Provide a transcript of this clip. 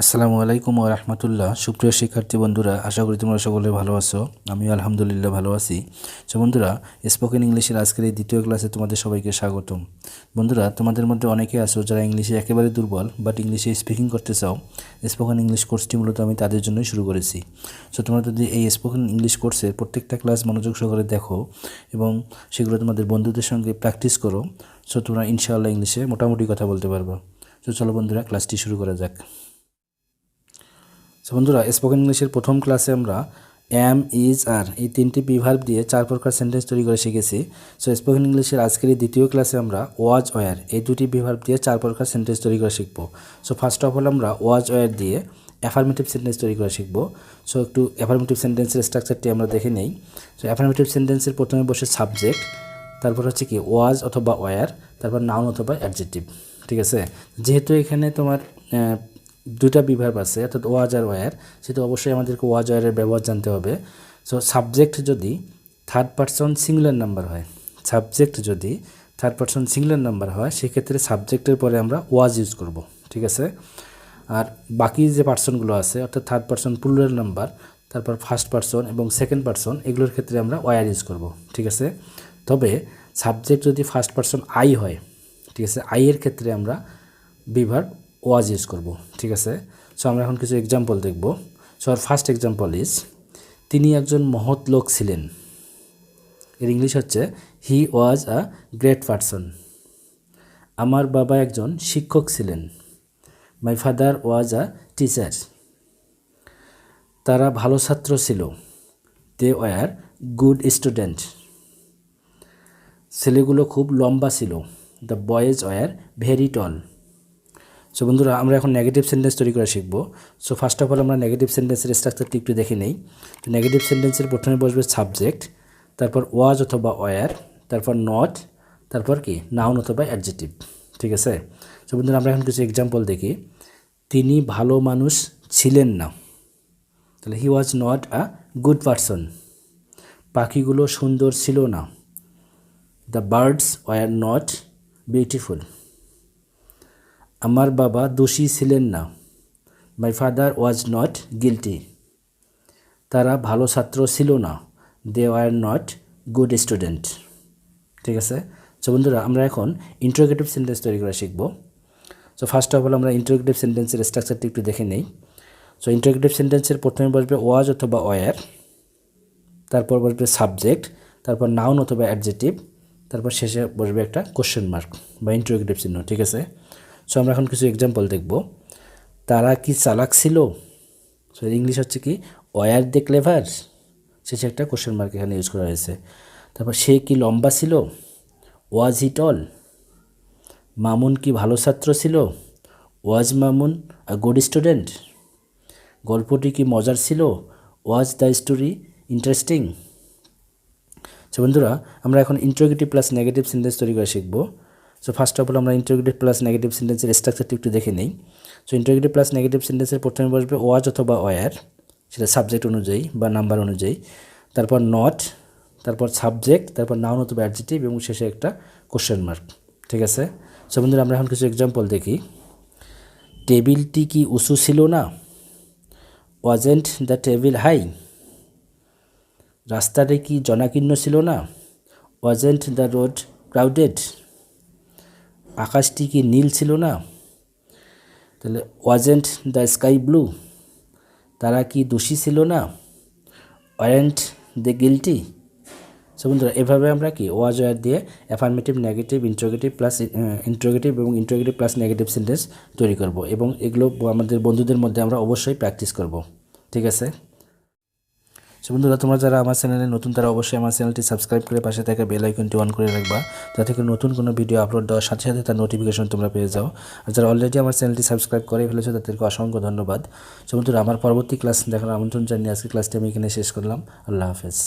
আসসালামু আলাইকুম ওয়া রাহমাতুল্লাহ। সুপ্রিয় শিক্ষার্থী বন্ধুরা, আশা করি তোমরা সকলে ভালো আছো। আমিও আলহামদুলিল্লাহ ভালো আছি। বন্ধুরা, স্পোকেন ইংলিশের আজকের এই দ্বিতীয় ক্লাসে তোমাদের সবাইকে স্বাগতম। বন্ধুরা, তোমাদের মধ্যে অনেকে আছো যারা ইংলিশে একেবারে দুর্বল, বাট ইংলিশে স্পিকিং করতে চাও। স্পোকেন ইংলিশ কোর্সটি মূলত আমি তাদের জন্যই শুরু করেছি। তোমরা যদি এই স্পোকেন ইংলিশ কোর্সের প্রত্যেকটা ক্লাস মনোযোগ সহকারে দেখো এবং সেগুলো তোমাদের বন্ধুদের সঙ্গে প্র্যাকটিস করো, তোমরা ইনশাআল্লাহ ইংলিশে মোটামুটি কথা বলতে পারবে। চলো বন্ধুরা, ক্লাসটি শুরু করা যাক। বন্ধুরা, স্পোকেন ইংলিশের প্রথম ক্লাসে আমরা এম, ইজ, আর এই তিনটি প্রিভার্ব দিয়ে 4 প্রকার সেন্টেন্স তৈরি করে শিখেছি। স্পোকেন ইংলিশের আজকের এই দ্বিতীয় ক্লাসে আমরা ওয়াজ, ওয়ার এই দুটি প্রিভার্ব দিয়ে 4 প্রকার সেন্টেন্স তৈরি করে শিখব। ফার্স্ট অফ অল আমরা ওয়াজ, ওয়ার দিয়ে অ্যাফার্মেটিভ সেন্টেন্স তৈরি করে শিখব। একটু অ্যাফার্মেটিভ সেন্টেন্সের স্ট্রাকচারটি আমরা দেখে নেই। অ্যাফার্মেটিভ সেন্টেন্সের প্রথমে বসে সাবজেক্ট, তারপর হচ্ছে কি ওয়াজ অথবা ওয়ার, তারপর নাউন অথবা অ্যাডজেক্টিভ। ঠিক আছে, যেহেতু এখানে তোমার দুইটা প্রিভার্ব আছে অর্থাৎ ওয়াজ আর ওয়ার, সেহেতু অবশ্যই আমাদেরকে ওয়াজ ওয়ারের ব্যবহার জানতে হবে। সাবজেক্ট যদি থার্ড পারসন সিঙ্গুলার নাম্বার হয়, সেক্ষেত্রে সাবজেক্টের পরে আমরা ওয়াজ ইউজ করব। ঠিক আছে, আর বাকি যে পার্সনগুলো আছে অর্থাৎ থার্ড পারসন প্লুরাল নাম্বার, তারপর ফার্স্ট পারসন এবং সেকেন্ড পারসন, এগুলোর ক্ষেত্রে আমরা ওয়ার ইউজ করব। ঠিক আছে, তবে সাবজেক্ট যদি ফার্স্ট পারসন আই হয়, ঠিক আছে, আই এর ক্ষেত্রে আমরা প্রিভার্ব ওয়াজ ইউজ করব। ঠিক আছে, আমরা এখন কিছু এক্সাম্পল দেখব। আর ফার্স্ট এক্সাম্পল ইজ, তিনি একজন মহৎ লোক ছিলেন। এর ইংলিশ হচ্ছে হি ওয়াজ আ গ্রেট পারসন। আমার বাবা একজন শিক্ষক ছিলেন। My father was a teacher. তারা ভালো ছাত্র ছিল। They were good student. ছেলেগুলো খুব লম্বা ছিল। The boys were very tall. বন্ধুরা, আমরা এখন নেগেটিভ সেন্টেন্স তৈরি করা শিখব। ফার্স্ট অফ অল আমরা নেগেটিভ সেন্টেন্সের স্ট্রাকচারটি একটু দেখে নেই। নেগেটিভ সেন্টেন্সের প্রথমে বসবে সাবজেক্ট, তারপর ওয়াজ অথবা ওয়ার, তারপর নট, তারপর কি নাউন অথবা অ্যাডজেক্টিভ। ঠিক আছে, বন্ধুরা, আমরা এখন কিছু এক্সাম্পল দেখি। তিনি ভালো মানুষ ছিলেন না, তাহলে he was not a good person. পাখিগুলো সুন্দর ছিল না। The birds were not beautiful. আমার বাবা দোষী ছিলেন না। My father was not guilty. তারা ভালো ছাত্র ছিল না। They were not good student. ঠিক আছে, বন্ধুরা, আমরা এখন ইন্টারোগেটিভ সেন্টেন্স তৈরি করা শিখব। ফার্স্ট অফ অল আমরা ইন্টারোগেটিভ সেন্টেন্সের স্ট্রাকচারটি একটু দেখে নেই। ইন্টারোগেটিভ সেন্টেন্সের প্রথমে বসবে ওয়াজ অথবা ওয়ার, তারপর বসবে সাবজেক্ট, তারপর নাউন অথবা অ্যাডজেক্টিভ, তারপর শেষে বসবে একটা কোশ্চেন মার্ক বা ইন্টারোগেটিভ চিহ্ন। ঠিক আছে, আমরা এখন কিছু এক্সাম্পল দেখব। তারা কি চালাক ছিল? ইংলিশ হচ্ছে কি ওয়ার দে ক্লেভার। শেষে একটা কোশ্চেন মার্ক এখানে ইউজ করা হয়েছে। তারপর সে কি লম্বা ছিল? ওয়াজ হি টল। মামুন কি ভালো ছাত্র ছিল? ওয়াজ মামুন আ গুড স্টুডেন্ট। গল্পটি কি মজার ছিল? Was the story interesting. বন্ধুরা, আমরা এখন ইন্টারোগেটিভ প্লাস নেগেটিভ সেন্টেন্স তৈরি করে শিখব। ফার্স্ট অফ অল আমরা ইন্টারোগেটিভ প্লাস নেগেটিভ সেন্টেন্সের স্ট্রাকচারটি একটু দেখে নিই। ইন্টারোগেটিভ প্লাস নেগেটিভ সেন্টেন্সের প্রথমে বসবে ওয়াজ অথবা ওয়ার, সেটা সাবজেক্ট অনুযায়ী বা নাম্বার অনুযায়ী, তারপর নট, তারপর সাবজেক্ট, তারপর নাউন অথবা অ্যাডজেক্টিভ এবং শেষে একটা কোশ্চেন মার্ক। ঠিক আছে, বন্ধুরা, আমরা এখন কিছু এক্সাম্পল দেখি। টেবিলটি কি উঁচু ছিল না? Wasn't the table high. রাস্তাটি কি জনাকীর্ণ ছিল না? Wasn't the road crowded. আকাশটি কি নীল ছিল না? তাহলে ওয়াজেন্ট দ্য স্কাই ব্লু। তারা কি দোষী ছিল না? Warrant the guilty. বন্ধুরা, এভাবে আমরা কি ওয়াজ ওয়ার দিয়ে অ্যাফার্মেটিভ, নেগেটিভ, ইন্টারোগেটিভ এবং ইন্টারোগেটিভ প্লাস নেগেটিভ সেন্টেন্স তৈরি করব এবং এগুলো আমাদের বন্ধুদের মধ্যে আমরা অবশ্যই প্র্যাকটিস করব। ঠিক আছে, বন্ধুরা, তোমরা যারা আমার চ্যানেলে নতুন তারা অবশ্যই আমার চ্যানেলটি সাবস্ক্রাইব করে পাশে থাকা বেল আইকনটি অন করে রাখবা, যাতে করে নতুন কোনো ভিডিও আপলোড দেওয়ার সাথে সাথে তার নোটিফিকেশন তোমরা পেয়ে যাও। আর যারা অলরেডি আমার চ্যানেলটি সাবস্ক্রাইব করে ফেলেছো তাদেরকে অসংখ্য ধন্যবাদ। বন্ধুরা, আমার পরবর্তী ক্লাস দেখার আমন্ত্রণ জানিয়ে আজকে ক্লাসটি আমি এখানে শেষ করলাম। আল্লাহ হাফেজ।